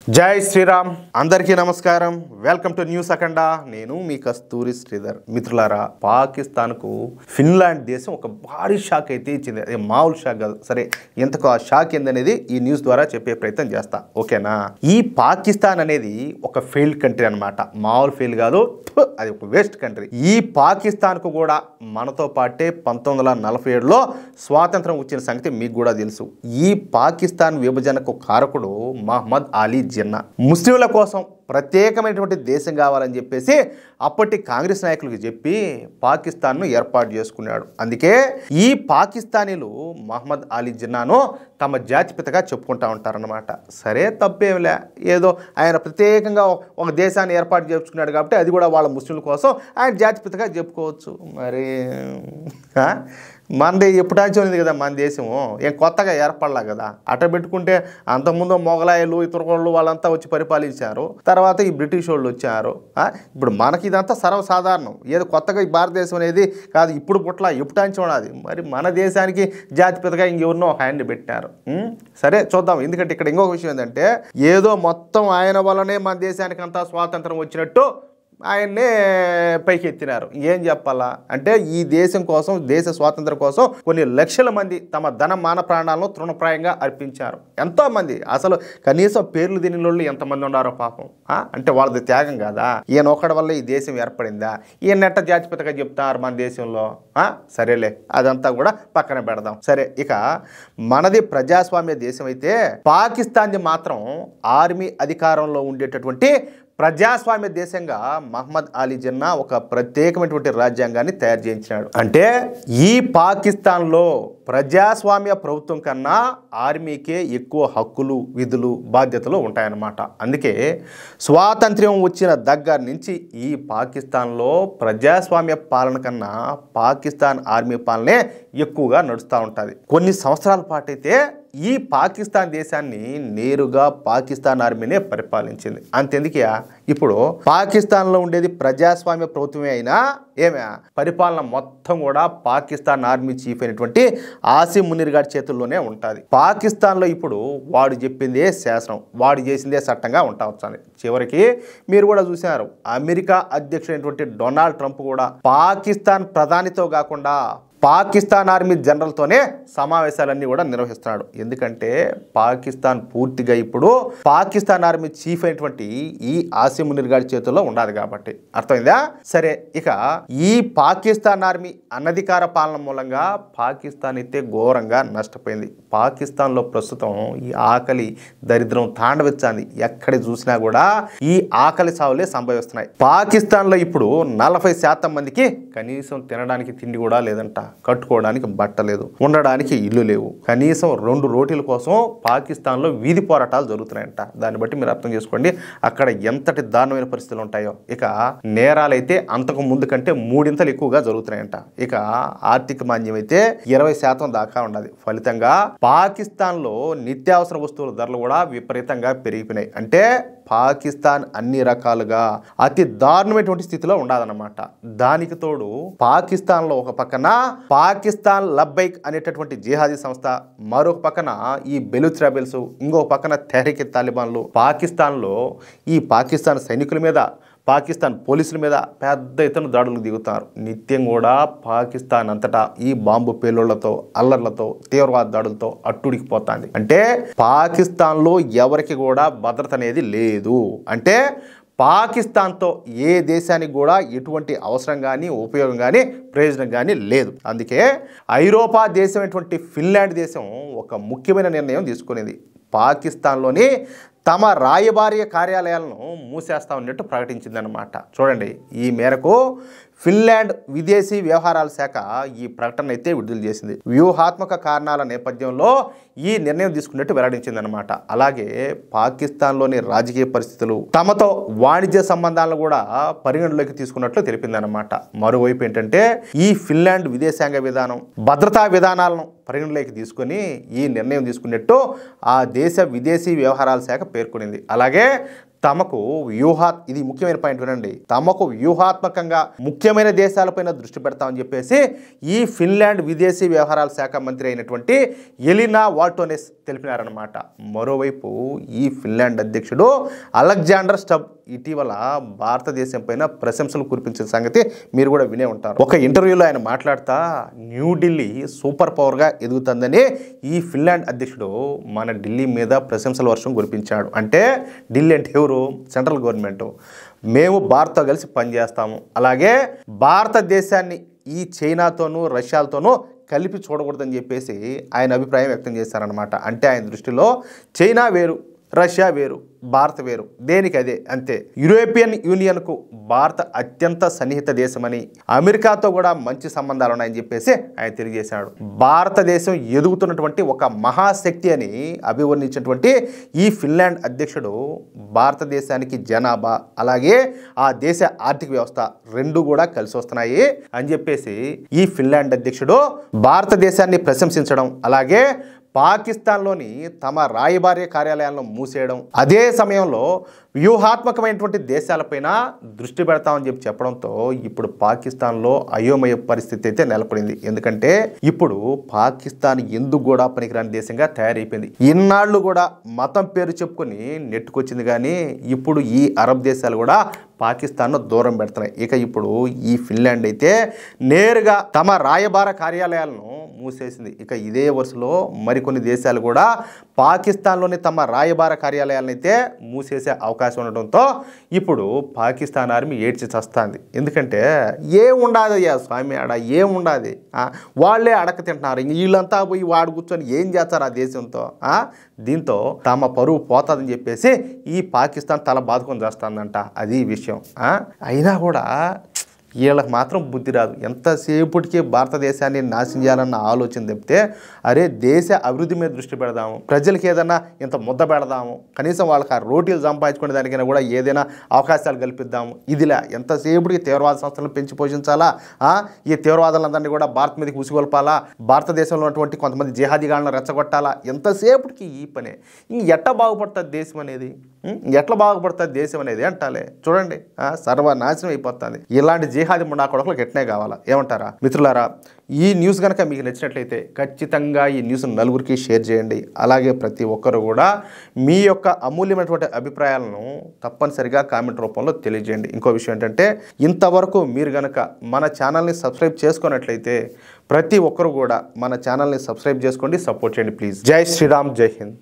జై శ్రీరామ్ అందరికీ నమస్కారం వెల్కమ్ టు న్యూస్ అఖండ నేను మీ కస్తూరి శ్రీధర్ మిత్రులారా పాకిస్తాన్ కు ఫిన్లాండ్ దేశం ఒక భారీ షాక్ అయితే ఇచ్చింది అది మామూలు షాక్ కాదు సరే ఎంతకు ఆ షాక్ ఏందనేది ఈ న్యూస్ ద్వారా చెప్పే ప్రయత్నం చేస్తా ఓకేనా ఈ పాకిస్తాన్ అనేది ఒక ఫెయిల్డ్ కంట్రీ అన్నమాట మామూలు ఫెయిల్ కాదు అది ఒక వేస్ట్ కంట్రీ ఈ పాకిస్తాన్ కు కూడా మనతో పాటే 1947లో స్వాతంత్రం వచ్చిన సంగతి మీకు కూడా తెలుసు ఈ పాకిస్తాన్ విభజనకు కారకుడు మహమ్మద్ అలీ జిన్నా ముస్లింల కోసం ప్రత్యేకమైనటువంటి దేశం కావాలని చెప్పేసి అప్పటి కాంగ్రెస్ నాయకులకు చెప్పి పాకిస్తాన్ను ఏర్పాటు చేసుకున్నాడు అందుకే ఈ పాకిస్తానీలు మహమ్మద్ అలీ జిన్నాను తమ జాతిపితగా చెప్పుకుంటూ ఉంటారన్నమాట సరే తప్పేమిలే ఏదో ఆయన ప్రత్యేకంగా ఒక దేశాన్ని ఏర్పాటు చేసుకున్నాడు కాబట్టి అది కూడా వాళ్ళ ముస్లింల కోసం ఆయన జాతిపితగా చెప్పుకోవచ్చు మరి మనది ఎప్పుడాంచి ఉంది కదా మన దేశము ఏం కొత్తగా ఏర్పడలా కదా అట్ట పెట్టుకుంటే అంతకుముందు మొగలాయలు ఇతరులు వాళ్ళంతా వచ్చి పరిపాలించారు తర్వాత ఈ బ్రిటిష్ వాళ్ళు వచ్చారు ఇప్పుడు మనకి ఇదంతా సర్వసాధారణం ఏదో కొత్తగా ఈ భారతదేశం అనేది కాదు ఇప్పుడు పుట్ల ఎప్పుడాంచి ఉన్నది మరి మన దేశానికి జాతిపితగా ఇంకెవరినో ఒక ఆయన్ని పెట్టారు సరే చూద్దాం ఎందుకంటే ఇక్కడ ఇంకొక విషయం ఏంటంటే ఏదో మొత్తం ఆయన వల్లనే మన దేశానికి అంతా స్వాతంత్రం వచ్చినట్టు ఆయన్నే పైకి ఎత్తినారు ఏం చెప్పాలా అంటే ఈ దేశం కోసం దేశ స్వాతంత్రం కోసం కొన్ని లక్షల మంది తమ ధన మాన ప్రాణాలను తృణప్రాయంగా అర్పించారు ఎంతోమంది అసలు కనీసం పేర్లు తిని వాళ్ళు ఎంతమంది ఉన్నారో పాపం అంటే వాళ్ళది త్యాగం కాదా ఈయన ఒకటి వల్ల ఈ దేశం ఏర్పడిందా ఈయన నెట్ట జాతిపితగా చెప్తారు మన దేశంలో సరేలే అదంతా కూడా పక్కన పెడదాం సరే ఇక మనది ప్రజాస్వామ్య దేశం అయితే పాకిస్తాన్ది మాత్రం ఆర్మీ అధికారంలో ఉండేటటువంటి ప్రజాస్వామ్య దేశంగా మహమ్మద్ అలీ జిన్నా ఒక ప్రత్యేకమైనటువంటి రాజ్యాంగాన్ని తయారు చేయించినాడు అంటే ఈ పాకిస్తాన్లో ప్రజాస్వామ్య ప్రభుత్వం కన్నా ఆర్మీకే ఎక్కువ హక్కులు విధులు బాధ్యతలు ఉంటాయన్నమాట అందుకే స్వాతంత్ర్యం వచ్చిన దగ్గర నుంచి ఈ పాకిస్తాన్లో ప్రజాస్వామ్య పాలన కన్నా పాకిస్తాన్ ఆర్మీ పాలనే ఎక్కువగా నడుస్తూ ఉంటుంది కొన్ని సంవత్సరాల పాటు అయితే ఈ పాకిస్తాన్ దేశాన్ని నేరుగా పాకిస్తాన్ ఆర్మీనే పరిపాలించింది అంతెందుకయా ఇప్పుడు పాకిస్తాన్లో ఉండేది ప్రజాస్వామ్య ప్రభుత్వమే అయినా ఏమే పరిపాలన మొత్తం కూడా పాకిస్తాన్ ఆర్మీ చీఫ్ అయినటువంటి ఆసిం మునీర్ గారి చేతుల్లోనే ఉంటుంది పాకిస్తాన్లో ఇప్పుడు వాడు చెప్పిందే శాసనం వాడు చేసిందే చట్టంగా ఉంటా వచ్చాలి చివరికి మీరు కూడా చూసినారు అమెరికా అధ్యక్షుడైనటువంటి డొనాల్డ్ ట్రంప్ కూడా పాకిస్తాన్ ప్రధానితో కాకుండా పాకిస్తాన్ ఆర్మీ జనరల్తోనే సమావేశాలన్నీ కూడా నిర్వహిస్తున్నాడు ఎందుకంటే పాకిస్తాన్ పూర్తిగా ఇప్పుడు పాకిస్తాన్ ఆర్మీ చీఫ్ అయినటువంటి ఈ ఆసిం మునీర్ గారి చేతుల్లో ఉండాలి కాబట్టి అర్థమైందా సరే ఇక ఈ పాకిస్తాన్ ఆర్మీ అనధికార పాలన మూలంగా పాకిస్తాన్ అయితే ఘోరంగా నష్టపోయింది పాకిస్తాన్లో ప్రస్తుతం ఈ ఆకలి దరిద్రం తాండవించింది ఎక్కడ చూసినా కూడా ఈ ఆకలి సావులే సంభవిస్తున్నాయి పాకిస్తాన్లో ఇప్పుడు 40% మందికి కనీసం తినడానికి తిండి కూడా లేదంట కట్టుకోవడానికి బట్ట లేదు ఉండడానికి ఇల్లు లేవు కనీసం 2 రోటీల కోసం పాకిస్తాన్లో వీధి పోరాటాలు జరుగుతున్నాయంట దాన్ని బట్టి మీరు అర్థం చేసుకోండి అక్కడ ఎంతటి దారుణమైన పరిస్థితులు ఉంటాయో ఇక నేరాలైతే అంతకు ముందు కంటే 3 ఇంతలు ఎక్కువగా జరుగుతున్నాయంట ఇక ఆర్థిక మాంద్యం అయితే 20% దాకా ఉన్నది ఫలితంగా పాకిస్తాన్లో నిత్యావసర వస్తువుల ధరలు కూడా విపరీతంగా పెరిగిపోయినాయి అంటే పాకిస్తాన్ అన్ని రకాలుగా అతి దారుణమైనటువంటి స్థితిలో ఉండదన్నమాట దానికి తోడు పాకిస్తాన్లో ఒక పక్కన పాకిస్తాన్ లబ్బైక్ అనేటటువంటి జిహాదీ సంస్థ మరొక పక్కన ఈ బెలూచ్ రెబెల్స్ ఇంకొక పక్కన తెహ్రీక్ తాలిబాన్లు పాకిస్తాన్లో ఈ పాకిస్తాన్ సైనికుల మీద పాకిస్తాన్ పోలీసుల మీద పెద్ద ఎత్తున దాడులకు దిగుతారు నిత్యం కూడా పాకిస్తాన్ అంతటా ఈ బాంబు పేలుళ్లతో అల్లర్లతో తీవ్రవాద దాడులతో అట్టుడికిపోతుంది అంటే పాకిస్తాన్లో ఎవరికి కూడా భద్రత అనేది లేదు అంటే పాకిస్తాన్తో ఏ దేశానికి కూడా ఎటువంటి అవసరం కానీ ఉపయోగం కానీ ప్రయోజనం కానీ లేదు అందుకే ఐరోపా దేశమైనటువంటి ఫిన్లాండ్ దేశం ఒక ముఖ్యమైన నిర్ణయం తీసుకునేది పాకిస్తాన్లోని తమ రాయబార్య కార్యాలయాలను మూసేస్తా ఉన్నట్టు ప్రకటించిందనమాట చూడండి ఈ మేరకు ఫిన్లాండ్ విదేశీ వ్యవహారాల శాఖ ఈ ప్రకటన అయితే విడుదల చేసింది వ్యూహాత్మక కారణాల నేపథ్యంలో ఈ నిర్ణయం తీసుకున్నట్టు వెల్లడించిందనమాట అలాగే పాకిస్తాన్లోని రాజకీయ పరిస్థితులు తమతో వాణిజ్య సంబంధాలను కూడా పరిగణలోకి తీసుకున్నట్లు తెలిపిందనమాట మరోవైపు ఏంటంటే ఈ ఫిన్లాండ్ విదేశాంగ విధానం భద్రతా విధానాలను పరిగణలోకి తీసుకొని ఈ నిర్ణయం తీసుకున్నట్టు ఆ దేశ విదేశీ వ్యవహారాల శాఖ పేర్కొనింది అలాగే తమకు ఇది ముఖ్యమైన పాయింట్ వినండి, తమకు వ్యూహాత్మకంగా ముఖ్యమైన దేశాలపైన దృష్టి పెడతామని చెప్పేసి ఈ ఫిన్లాండ్ విదేశీ వ్యవహారాల శాఖ మంత్రి అయినటువంటి ఎలినా వాల్టోనెస్ తెలిపినారనమాట. మరోవైపు ఈ ఫిన్లాండ్ అధ్యక్షుడు అలెగ్జాండర్ స్టబ్ ఇటీవల భారతదేశం పైన ప్రశంసలు కురిపించిన సంగతి మీరు కూడా వినే ఉంటారు. ఒక ఇంటర్వ్యూలో ఆయన మాట్లాడుతా న్యూఢిల్లీ సూపర్ పవర్గా ఎదుగుతుందని ఈ ఫిన్లాండ్ అధ్యక్షుడు మన ఢిల్లీ మీద ప్రశంసల వర్షం కురిపించాడు. అంటే ఢిల్లీ అంటే ఎవరు? Central government. మేము భారత్తో కలిసి పనిచేస్తాము, అలాగే భారతదేశాన్ని ఈ చైనాతోనూ రష్యాలతోనూ కలిపి చూడకూడదని చెప్పేసి ఆయన అభిప్రాయం వ్యక్తం చేశారనమాట. అంటే ఆయన దృష్టిలో చైనా వేరు, రష్యా వేరు, భారత్ వేరు, దేనికి అదే అంతే. యూరోపియన్ యూనియన్కు భారత అత్యంత సన్నిహిత దేశమని, అమెరికాతో కూడా మంచి సంబంధాలు ఉన్నాయని చెప్పేసి ఆయన తెలియజేశాడు. భారతదేశం ఎదుగుతున్నటువంటి ఒక మహాశక్తి అని అభివర్ణించినటువంటి ఈ ఫిన్లాండ్ అధ్యక్షుడు భారతదేశానికి జనాభా అలాగే ఆ దేశ ఆర్థిక వ్యవస్థ రెండు కూడా కలిసి వస్తున్నాయి అని చెప్పేసి ఈ ఫిన్లాండ్ అధ్యక్షుడు భారతదేశాన్ని ప్రశంసించడం, అలాగే పాకిస్తాన్లోని తమ రాయబార్య కార్యాలయాలను మూసేయడం, అదే సమయంలో వ్యూహాత్మకమైనటువంటి దేశాలపైన దృష్టి పెడతామని చెప్పడంతో ఇప్పుడు పాకిస్తాన్లో అయోమయ పరిస్థితి అయితే నెలకొంది. ఎందుకంటే ఇప్పుడు పాకిస్తాన్ ఎందుకు కూడా పనికిరాని దేశంగా తయారైపోయింది. ఇన్నాళ్ళు కూడా మతం పేరు చెప్పుకొని నెట్టుకొచ్చింది, కానీ ఇప్పుడు ఈ అరబ్ దేశాలు కూడా పాకిస్తాన్ను దూరం పెడుతున్నాయి. ఇక ఇప్పుడు ఈ ఫిన్లాండ్ అయితే నేరుగా తమ రాయబార కార్యాలయాలను మూసేసింది. ఇక ఇదే వరుసలో మరికొన్ని దేశాలు కూడా పాకిస్తాన్లోని తమ రాయబార కార్యాలయాలను అయితే మూసేసే అవకాశం ఉండటంతో ఇప్పుడు పాకిస్తాన్ ఆర్మీ ఏడ్చి చస్తుంది. ఎందుకంటే ఏముండదయ్యా స్వామి, ఆడ ఏముండదు, వాళ్ళే అడక తింటున్నారు. వీళ్ళంతా పోయి వాడు కూర్చొని ఏం చేస్తారు ఆ దేశంతో? దీంతో తమ పరువు పోతుందని చెప్పేసి ఈ పాకిస్తాన్ తల బాదుకొని చేస్తుందంట. అది విషయం. అయినా కూడా వీళ్ళకి మాత్రం బుద్ధి రాదు. ఎంతసేపటికి భారతదేశాన్ని నాశనం చేయాలన్న ఆలోచన తప్పితే అరే దేశ అభివృద్ధి మీద దృష్టి పెడదాము, ప్రజలకి ఏదైనా ఇంత ముద్ద పెడదాము, కనీసం వాళ్ళకి ఆ రోటీలు సంపాదించుకునే దానికైనా కూడా ఏదైనా అవకాశాలు కల్పిద్దాము. ఇదిలా ఎంతసేపటికి తీవ్రవాద సంస్థలను పెంచి పోషించాలా, ఈ తీవ్రవాదులందరినీ కూడా భారత్ మీదకి ఉసిగొల్పాలా, భారతదేశంలో ఉన్నటువంటి కొంతమంది జిహాదీగాళ్ళను రెచ్చగొట్టాలా, ఎంతసేపటికి ఈ పనే. ఎట్లా బాగుపడుతుంది దేశం అనేది, ఎట్లా బాగుపడుతుంది దేశం అనేది అంటాలే. చూడండి సర్వనాశనం అయిపోతుంది. ఇలాంటి జిహాదీ ముండా కొడుకులకు ఎట్నే కావాలా, ఏమంటారా మిత్రులారా? ఈ న్యూస్ కనుక మీకు నచ్చినట్లయితే ఖచ్చితంగా ఈ న్యూస్ నలుగురికి షేర్ చేయండి. అలాగే ప్రతి ఒక్కరు కూడా మీ యొక్క అమూల్యమైనటువంటి అభిప్రాయాలను తప్పనిసరిగా కామెంట్ రూపంలో తెలియజేయండి. ఇంకో విషయం ఏంటంటే ఇంతవరకు మీరు కనుక మన ఛానల్ని సబ్స్క్రైబ్ చేసుకున్నట్లయితే ప్రతి ఒక్కరు కూడా మన ఛానల్ని సబ్స్క్రైబ్ చేసుకోండి, సపోర్ట్ చేయండి ప్లీజ్. జై శ్రీరామ్, జై హింద్.